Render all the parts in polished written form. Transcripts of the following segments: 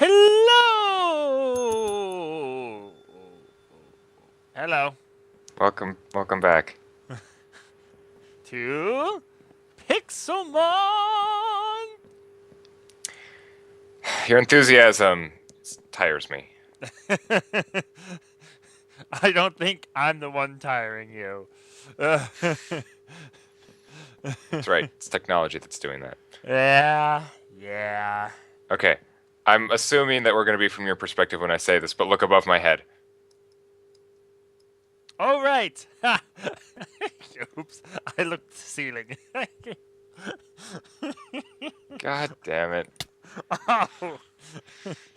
Hello! Hello. Welcome back. To Pixelmon! Your enthusiasm tires me. I don't think I'm the one tiring you. That's right. It's technology that's doing that. Yeah. Okay. I'm assuming that we're going to be from your perspective when I say this, but look above my head. All right. Oops. I looked at the ceiling. God damn it. Oh.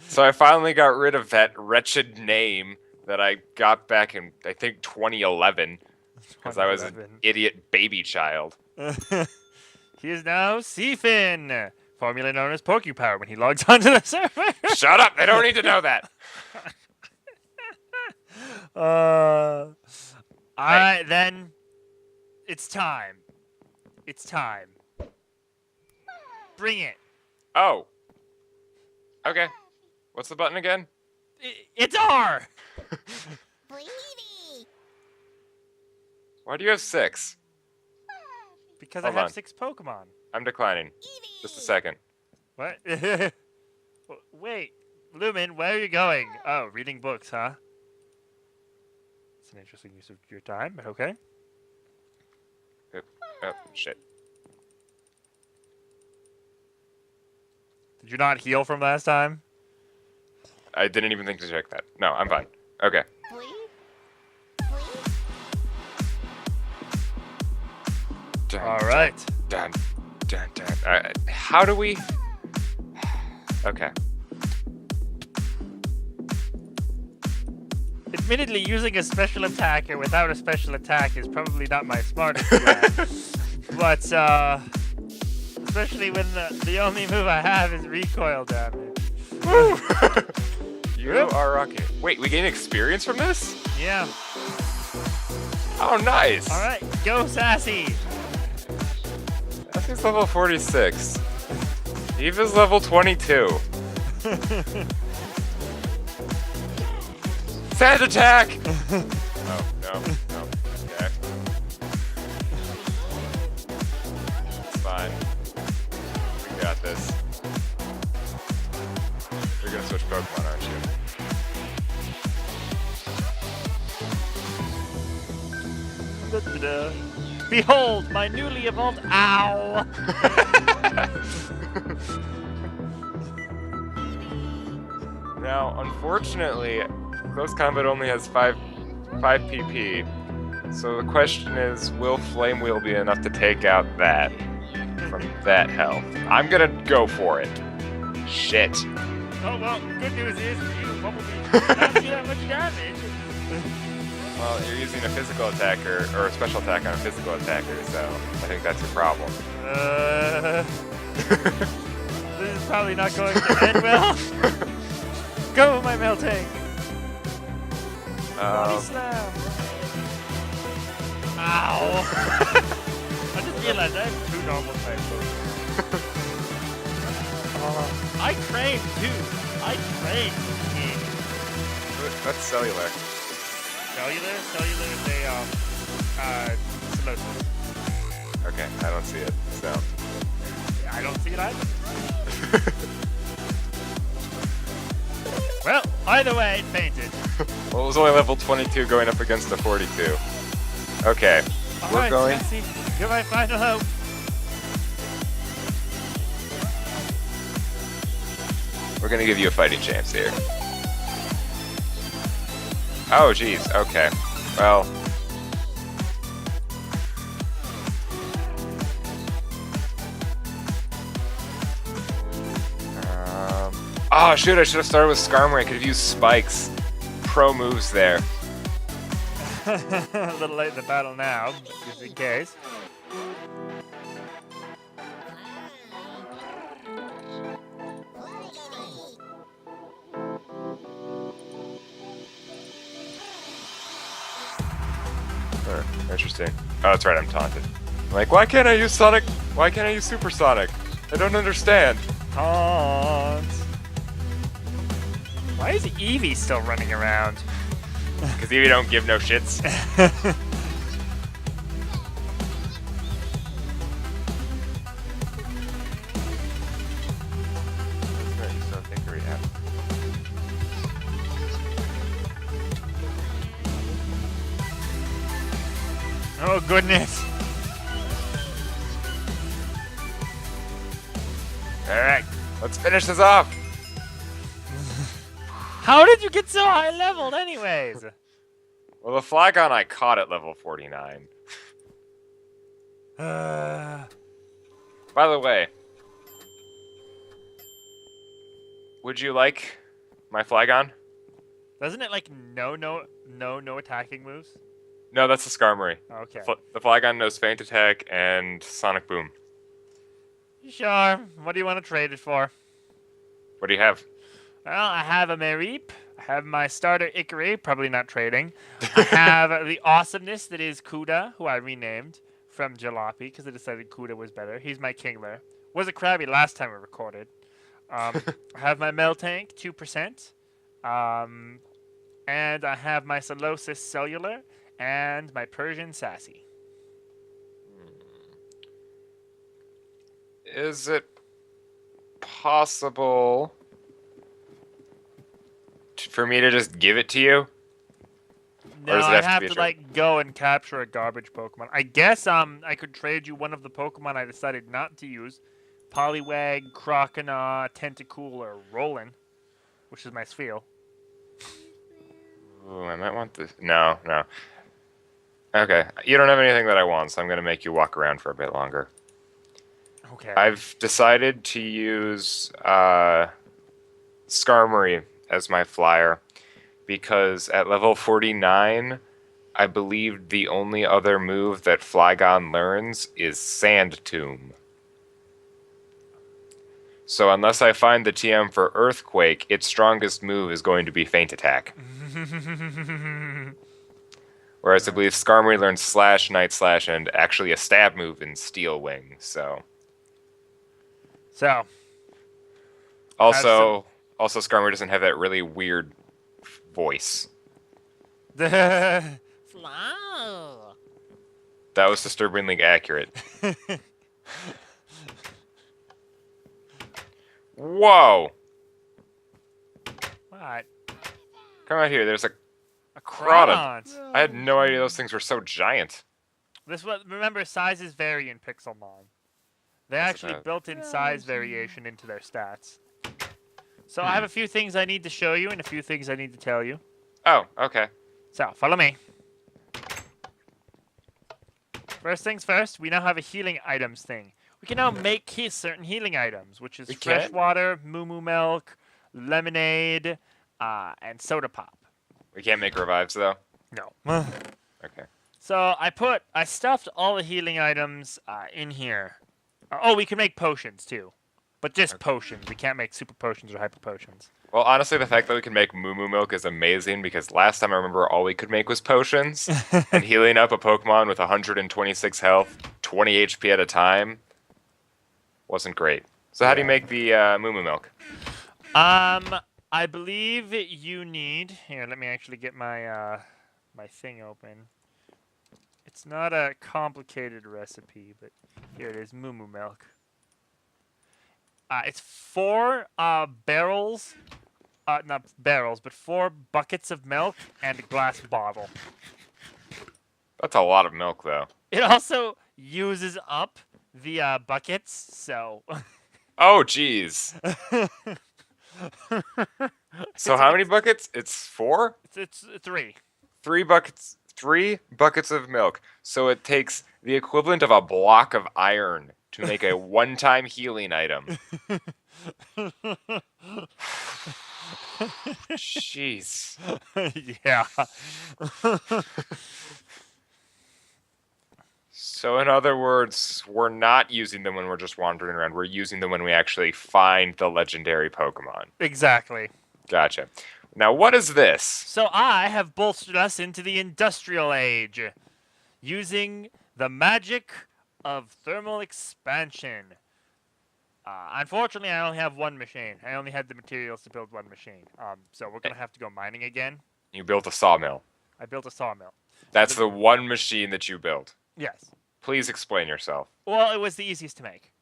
So I finally got rid of that wretched name that I got back in, I think, 2011. Because I was an idiot baby child. He is now SeaFin, formerly known as Pokepower when he logs onto the server. Shut up! They don't need to know that! Alright, then. It's time. It's time. Bring it. Oh. Okay. What's the button again? It's R! Why do you have 6? Because Hold I have on. 6 Pokemon. I'm declining. Just a second. What? Wait, Lumen, where are you going? Oh, reading books, huh? It's an interesting use of your time, but okay. Oh, shit. Did you not heal from last time? I didn't even think to check that. No, I'm fine. Okay. Alright. Dun. Alright. How do we... Okay. Admittedly, using a special attacker without a special attack is probably not my smartest plan. But, especially when the only move I have is recoil damage. Woo! You are rocking. Wait, we gain experience from this? Yeah. Oh, nice! Alright, go Sassy! Sassy's level 46. Eva's level 22. Sand attack! Oh, no. Okay. It's fine. We got this. You're gonna switch Pokemon, aren't you? Da-da-da. Behold, my newly evolved ow! Now, unfortunately, Close Combat only has 5 PP. So the question is, will Flame Wheel be enough to take out that from that health? I'm gonna go for it. Shit. Oh well, good news is you Bumblebee not do that much damage. Well, you're using a physical attacker, or a special attack on a physical attacker, so I think that's your problem. This is probably not going to end well. Go, my melting! Body slam! Ow! I just realized I have 2 normal type Pokemon. I trained too! I trained! That's cellular. Cellular? Cellular is a, explosive. Okay, I don't see it, so. I don't see it either. Well, either way, it fainted. Well, it was only level 22 going up against the 42. Okay, we're going. Jesse, you're my final hope. We're gonna give you a fighting chance here. Oh, jeez. Okay. Well. Oh, shoot, I should have started with Skarmory. I could have used Spikes. Pro moves there. A little late in the battle now, just in case. Interesting. Oh, that's right, I'm taunted. Like, why can't I use Sonic? Why can't I use Supersonic? I don't understand. Taunt. is Eevee still running around? Because Eevee don't give no shits. Oh, goodness. Alright, let's finish this off. How did you get so high leveled anyways? Well, the Flygon I caught at level 49. Uh, By the way, would you like my Flygon? doesn't it like no attacking moves? No, that's the Skarmory. Okay. The Flygon knows Feint Attack and Sonic Boom. Sure. What do you want to trade it for? What do you have? Well, I have a Mareep. I have my starter Ikari, probably not trading. I have the awesomeness that is Kuda, who I renamed from Jalopy because I decided Kuda was better. He's my Kingler. Was a Krabby last time we recorded. I have my Meltank, 2%. And I have my Solosis Cellular and my Persian Sassy. Is it possible for me to just give it to you? No, Or does it I have have to be a to trade? like go and capture a garbage Pokemon. I guess I could trade you one of the Pokemon I decided not to use. Poliwag, Croconaw, Tentacool, or Rollin, which is my Spheal. Ooh, I might want this. No. Okay, you don't have anything that I want, so I'm going to make you walk around for a bit longer. Okay. I've decided to use Skarmory as my flyer because at level 49, I believe the only other move that Flygon learns is Sand Tomb. So unless I find the TM for Earthquake, its strongest move is going to be Feint Attack. Whereas I believe Skarmory learns Slash, Night Slash, and actually a stab move in Steel Wing, so... Also Skarmory doesn't have that really weird voice. Flow. That was disturbingly accurate. Whoa! What? Come out here, there's a A Crawdon. Crawdon. I had no idea those things were so giant. Remember, sizes vary in Pixelmon. They actually built in size variation into their stats. So I have a few things I need to show you and a few things I need to tell you. Oh, okay. So, follow me. First things first, we now have a healing items thing. We can now make certain healing items, which is fresh water, moo milk, lemonade, and soda pop. We can't make revives, though? No. Okay. So I stuffed all the healing items in here. Oh, we can make potions too, but just potions. We can't make super potions or hyper potions. Well, honestly, the fact that we can make moo milk is amazing because last time I remember all we could make was potions, and healing up a Pokemon with 126 health, 20 HP at a time, wasn't great. So how do you make the moo milk? I believe you need... Here, let me actually get my my thing open. It's not a complicated recipe, but here it is, moo milk. It's 4 barrels, not barrels, but 4 buckets of milk and a glass bottle. That's a lot of milk, though. It also uses up the buckets, so... Oh, jeez. So how many buckets? It's 4? It's 3. 3 buckets. 3 buckets of milk. So it takes the equivalent of a block of iron to make a one-time healing item. Jeez. Yeah. So in other words, we're not using them when we're just wandering around. We're using them when we actually find the legendary Pokemon. Exactly. Gotcha. Now, what is this? So I have bolstered us into the Industrial Age, using the magic of thermal expansion. Unfortunately, I only have one machine. I only had the materials to build one machine. So we're gonna have to go mining again. You built a sawmill. I built a sawmill. That's the one machine that you built. Yes. Please explain yourself. Well, it was the easiest to make.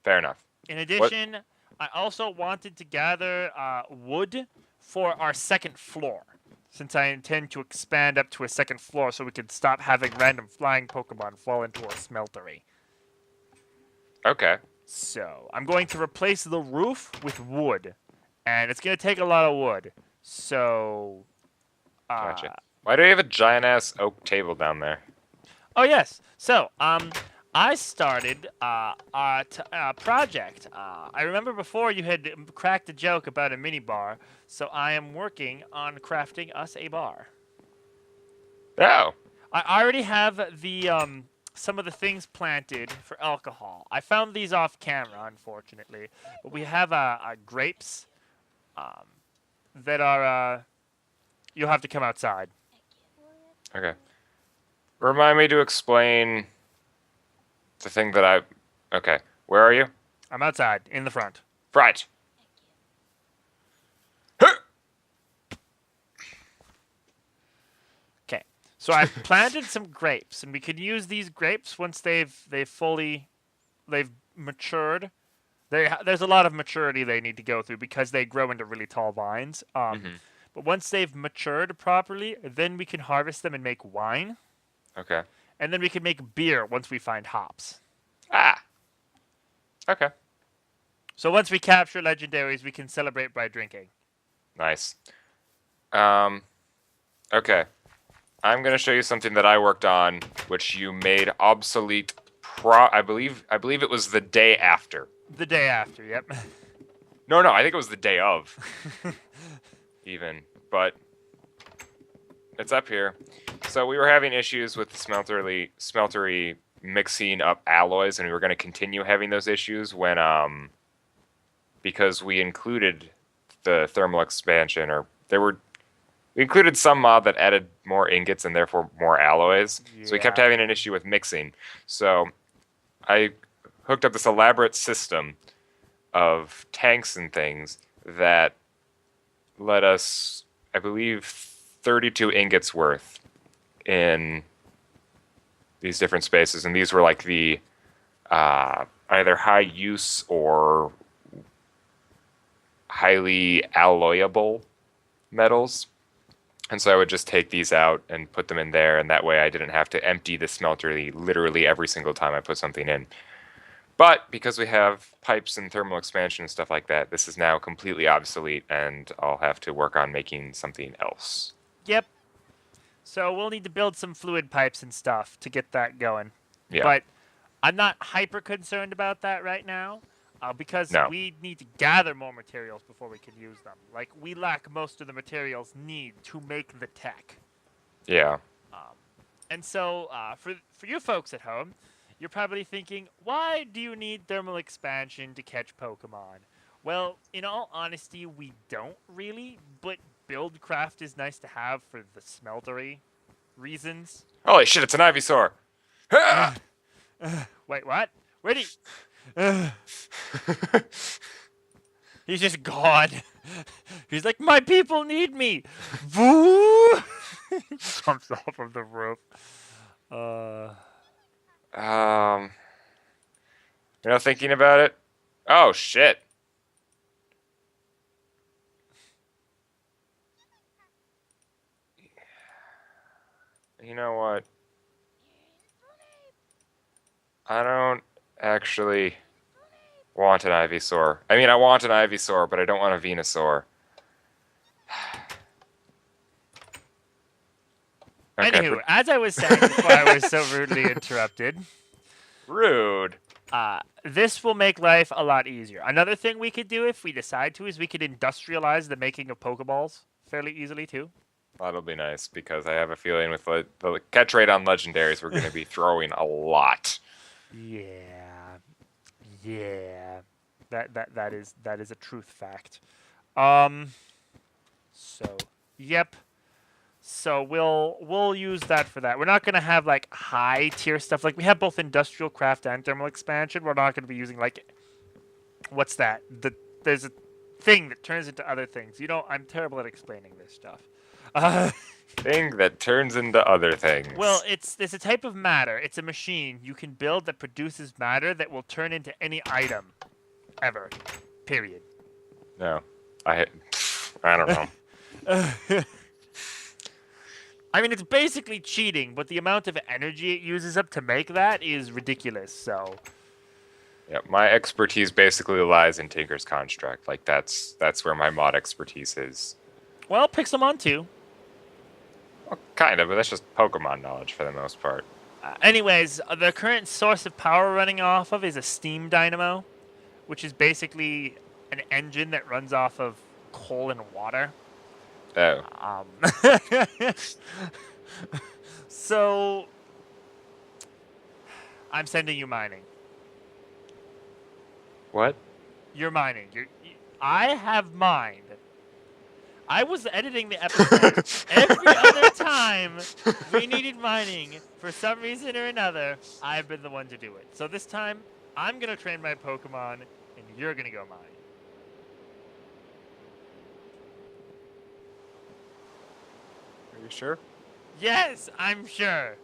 Fair enough. In addition, I also wanted to gather wood for our second floor, since I intend to expand up to a second floor so we can stop having random flying Pokemon fall into our smeltery. Okay. So, I'm going to replace the roof with wood, and it's going to take a lot of wood. So, Gotcha. Why do you have a giant-ass oak table down there? Oh, yes. So, I started a project. I remember before you had cracked a joke about a mini bar, so I am working on crafting us a bar. Oh. I already have the some of the things planted for alcohol. I found these off camera, unfortunately, but we have grapes that are. You'll have to come outside. Okay. Remind me to explain the thing that I... Okay. Where are you? I'm outside, in the front. Right. Okay. So I planted some grapes, and we can use these grapes once they've matured. There's a lot of maturity they need to go through because they grow into really tall vines. But once they've matured properly, then we can harvest them and make wine. Okay. And then we can make beer once we find hops. Ah. Okay. So once we capture legendaries, we can celebrate by drinking. Nice. Okay. I'm gonna show you something that I worked on, which you made obsolete. I believe it was the day after. The day after. Yep. No, I think it was the day of. Even, but it's up here. So we were having issues with the smeltery mixing up alloys, and we were going to continue having those issues when because we included the thermal expansion, or we included some mod that added more ingots and therefore more alloys. Yeah. So we kept having an issue with mixing. So I hooked up this elaborate system of tanks and things that let us, I believe, 32 ingots worth in these different spaces. And these were like the either high use or highly alloyable metals. And so I would just take these out and put them in there, and that way I didn't have to empty the smelter literally every single time I put something in. But because we have pipes and thermal expansion and stuff like that, this is now completely obsolete, and I'll have to work on making something else. Yep. So we'll need to build some fluid pipes and stuff to get that going. Yeah. But I'm not hyper concerned about that right now, because we need to gather more materials before we can use them. Like, we lack most of the materials needed to make the tech. Yeah. And so, for you folks at home, you're probably thinking, why do you need thermal expansion to catch Pokemon? Well, in all honesty, we don't really, but Buildcraft is nice to have for the smeltery reasons. Holy shit, it's an Ivysaur! Wait, what? Where'd he... He's just gone. He's like, my people need me! Voo! Jumps off of the roof. You know, thinking about it. Oh shit. You know what? I don't actually want an Ivysaur. I mean, I want an Ivysaur, but I don't want a Venusaur. Okay, anywho, as I was saying before I was so rudely interrupted. Rude. This will make life a lot easier. Another thing we could do if we decide to is we could industrialize the making of Pokeballs fairly easily too. That'll be nice, because I have a feeling with the catch rate on legendaries, we're going to be throwing a lot. Yeah. That is a truth fact. So, yep. So we'll use that for that. We're not gonna have like high tier stuff. Like we have both industrial craft and thermal expansion. We're not gonna be using like what's that? There's a thing that turns into other things. I'm terrible at explaining this stuff. Thing that turns into other things. Well, it's a type of matter. It's a machine you can build that produces matter that will turn into any item, ever. Period. No, I don't know. I mean, it's basically cheating, but the amount of energy it uses up to make that is ridiculous. So. Yeah, my expertise basically lies in Tinker's Construct. Like that's where my mod expertise is. Well, Pixelmon too. Well, kind of, but that's just Pokemon knowledge for the most part. Anyways, the current source of power running off of is a steam dynamo, which is basically an engine that runs off of coal and water. Oh. So, I'm sending you mining. What? You're mining. I have mined. I was editing the episode. Every other time we needed mining, for some reason or another, I've been the one to do it. So this time, I'm going to train my Pokemon, and you're going to go mine. Are you sure? Yes, I'm sure.